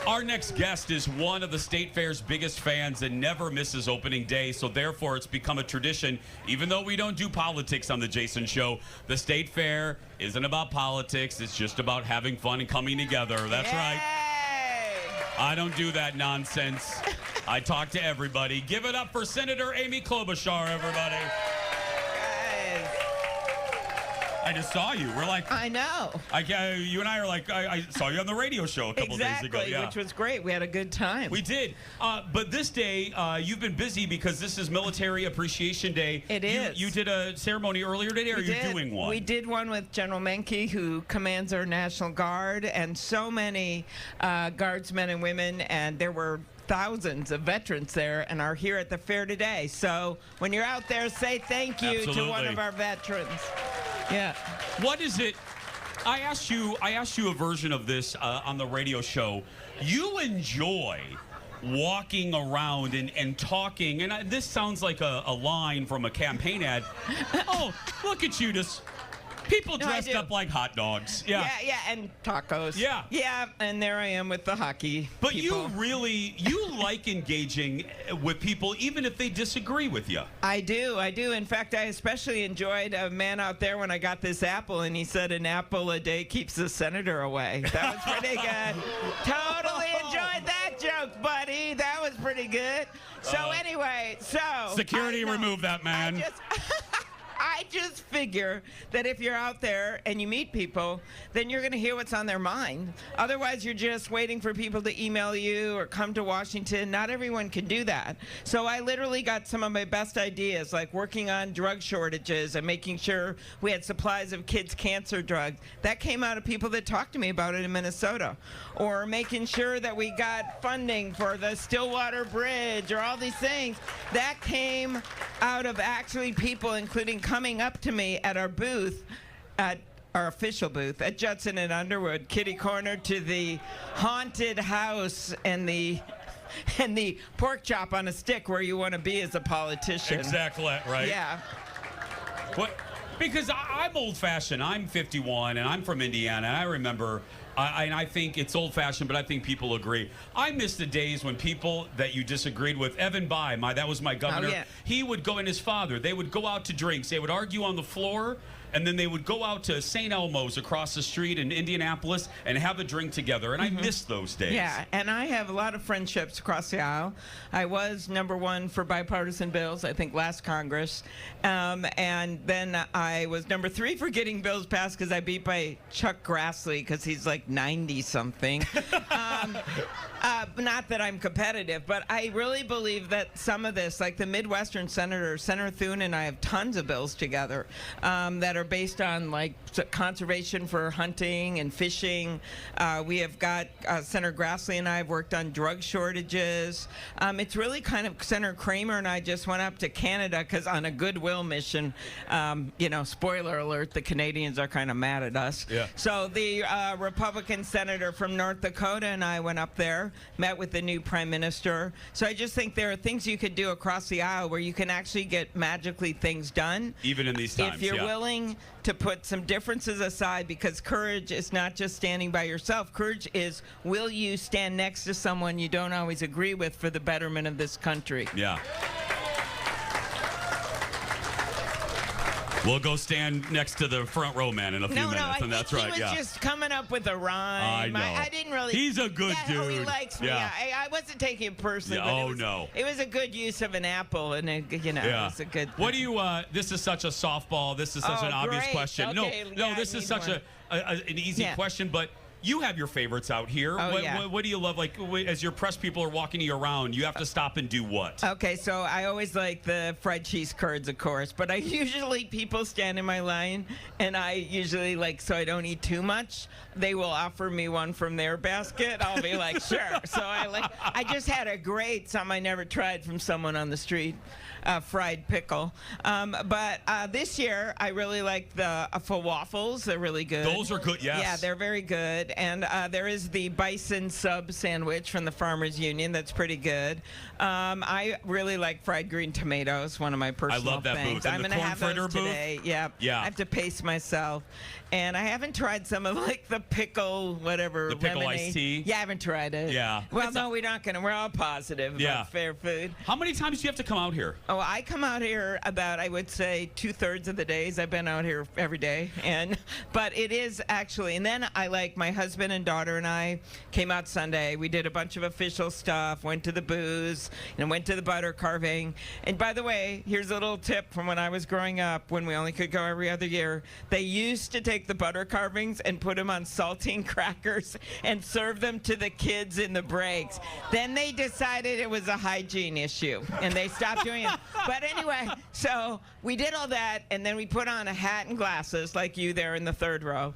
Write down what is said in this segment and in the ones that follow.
Our next guest is one of the State Fair's biggest fans and never misses opening day, so therefore it's become a tradition. Even though we don't do politics on the Jason Show, the State Fair isn't about politics. It's just about having fun and coming together. That's Yay! right. I don't do that nonsense. I talk to everybody. Give it up for Senator Amy Klobuchar, everybody. I just saw you. We're like, I know. You and I are like, I saw you on the radio show a couple days ago. Exactly, which was great. We had a good time. We did. But this day, you've been busy because this is Military Appreciation Day. It is. You did a ceremony earlier today, or are you doing one? We did one with General Menke, who commands our National Guard, and so many guardsmen and women, and there were thousands of veterans there and are here at the fair today. So when you're out there, say thank you to one of our veterans. Yeah. What is it? I asked you a version of this on the radio show. You enjoy walking around and talking, and this sounds like a line from a campaign ad. Oh, look at you, just people dressed up like hot dogs. Yeah, and tacos. Yeah, and there I am with the hockey. But people. you like engaging with people even if they disagree with you. I do. In fact, I especially enjoyed a man out there when I got this apple, and he said an apple a day keeps the senator away. That was pretty good. Totally enjoyed that joke, buddy. That was pretty good. So anyway, security remove that man. I just figure that if you're out there and you meet people, then you're going to hear what's on their mind. Otherwise, you're just waiting for people to email you or come to Washington. Not everyone can do that. So I literally got some of my best ideas, like working on drug shortages and making sure we had supplies of kids' cancer drugs. That came out of people that talked to me about it in Minnesota. Or making sure that we got funding for the Stillwater Bridge or all these things. That came out of actually people, including coming up to me at our booth, at our official booth at Judson and Underwood, kitty corner to the haunted house and the pork chop on a stick where you want to be as a politician. Exactly, right? Yeah. What? Because I'm old-fashioned. I'm 51, and I'm from Indiana, and I remember, and I think it's old-fashioned, but I think people agree. I miss the days when people that you disagreed with, Evan Bayh, that was my governor, he would go, and his father, they would go out to drinks. They would argue on the floor, and then they would go out to St. Elmo's across the street in Indianapolis and have a drink together, and I miss those days. Yeah, and I have a lot of friendships across the aisle. I was #1 for bipartisan bills, I think, last Congress, and then I was #3 for getting bills passed because I beat by Chuck Grassley because he's like 90-something. Not that I'm competitive, but I really believe that some of this, like the Midwestern Senator Thune and I have tons of bills together that are based on like conservation for hunting and fishing. We have got Senator Grassley and I have worked on drug shortages. It's really kind of Senator Kramer and I just went up to Canada because on a goodwill mission, spoiler alert, the Canadians are kind of mad at us. Yeah. So the Republican senator from North Dakota and I went up there, met with the new prime minister. So I just think there are things you could do across the aisle where you can actually get magically things done. Even in these times, if you're willing to put some differences aside, because courage is not just standing by yourself. Courage is, will you stand next to someone you don't always agree with for the betterment of this country? Yeah. We'll go stand next to the front row man in a few minutes, and that's right. He was just coming up with a rhyme. I know. I didn't really. He's a good dude. He likes me. Yeah. I wasn't taking it personally. Yeah, but it was a good use of an apple, and it was a good. What do you? This is such a softball. This is such an obvious question. Okay, no. This is such an easy question, but. You have your favorites out here. What do you love? Like, as your press people are walking you around, you have to stop and do what? Okay, so I always like the fried cheese curds, of course, but I usually, people stand in my line, and I usually, so I don't eat too much, they will offer me one from their basket. I'll be like, sure. So I just had something I never tried from someone on the street, fried pickle. But this year, I really like the falafels. They're really good. Those are good, yes. Yeah, they're very good. good. And there is the bison sub sandwich from the Farmers Union. That's pretty good. I really like fried green tomatoes, one of my personal I love that things. booth. And I'm the going to corn have fritter those booth? today. Yeah. Yeah. I have to pace myself. And I haven't tried some of like the pickle, whatever. The pickle lemonade. iced tea? Yeah, I haven't tried it. Yeah. Well, no, we're not going to. We're all positive about fair food. How many times do you have to come out here? Oh, I come out here about, I would say, 2/3 of the days. I've been out here every day. But it is actually, and then my husband and daughter and I came out Sunday. We did a bunch of official stuff, went to the booths, and went to the butter carving. And by the way, here's a little tip from when I was growing up, when we only could go every other year. They used to take the butter carvings and put them on saltine crackers and serve them to the kids in the breaks. Then they decided it was a hygiene issue, and they stopped doing it. But anyway, so we did all that, and then we put on a hat and glasses, like you there in the third row.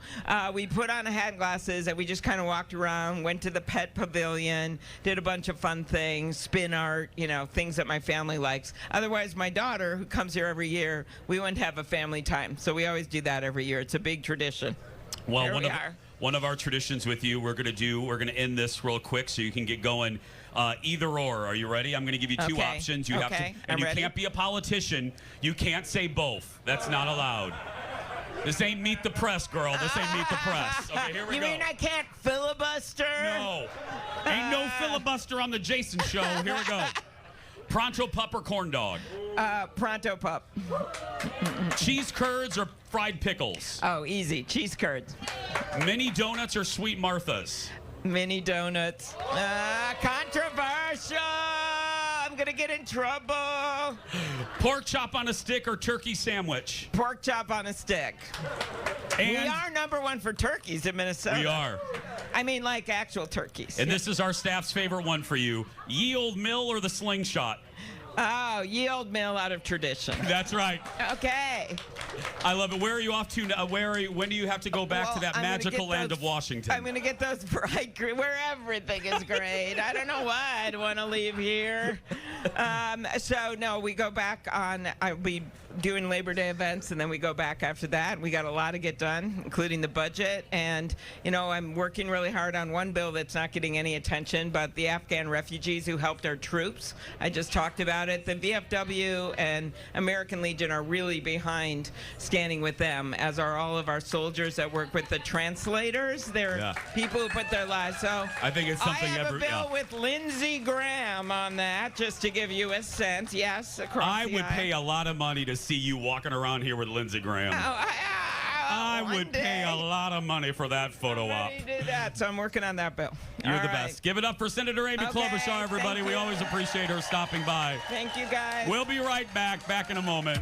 We put on a hat and glasses, and we just kind of walked around, went to the pet pavilion, did a bunch of fun things, spin art, things that my family likes. Otherwise, my daughter, who comes here every year, we wouldn't have a family time. So we always do that every year. It's a big tradition. Well, one of our traditions with you, we're going to end this real quick so you can get going. Either or. Are you ready? I'm going to give you two options. You have to, and you can't be a politician. You can't say both. That's not allowed. This ain't Meet the Press, girl. This ain't Meet the Press. Okay, here we go. You mean I can't filibuster? No. Ain't no filibuster on the Jason Show. Here we go. Pronto pup or corn dog? Pronto pup. Cheese curds or fried pickles? Oh, easy. Cheese curds. Mini donuts or sweet Marthas? Mini donuts. Controversial. I'm going to get in trouble. Pork chop on a stick or turkey sandwich? Pork chop on a stick. And we are #1 for turkeys in Minnesota. We are. I mean, like actual turkeys. And this is our staff's favorite one for you. Ye Old Mill or the Slingshot? Oh, Ye Old Mill out of tradition. That's right. Okay. I love it. Where are you off to? When do you have to go back to that magical land of Washington? I'm going to get those bright green, where everything is great. I don't know why I'd want to leave here. No, we go back on, I'll be doing Labor Day events, and then we go back after that. We got a lot to get done, including the budget. And, I'm working really hard on one bill that's not getting any attention, but the Afghan refugees who helped our troops. I just talked about it. The VFW and American Legion are really behind standing with them, as are all of our soldiers that work with the translators. They're people who put their lives. So I think it's something I have a bill with Lindsey Graham on that, just to give you a sense. Yes, across I would pay a lot of money to see you walking around here with Lindsey Graham. I would pay a lot of money for that photo op. I'm ready to do that, so I'm working on that bill. You're the best. Give it up for Senator Amy Klobuchar, everybody. We always appreciate her stopping by. Thank you, guys. We'll be right back in a moment.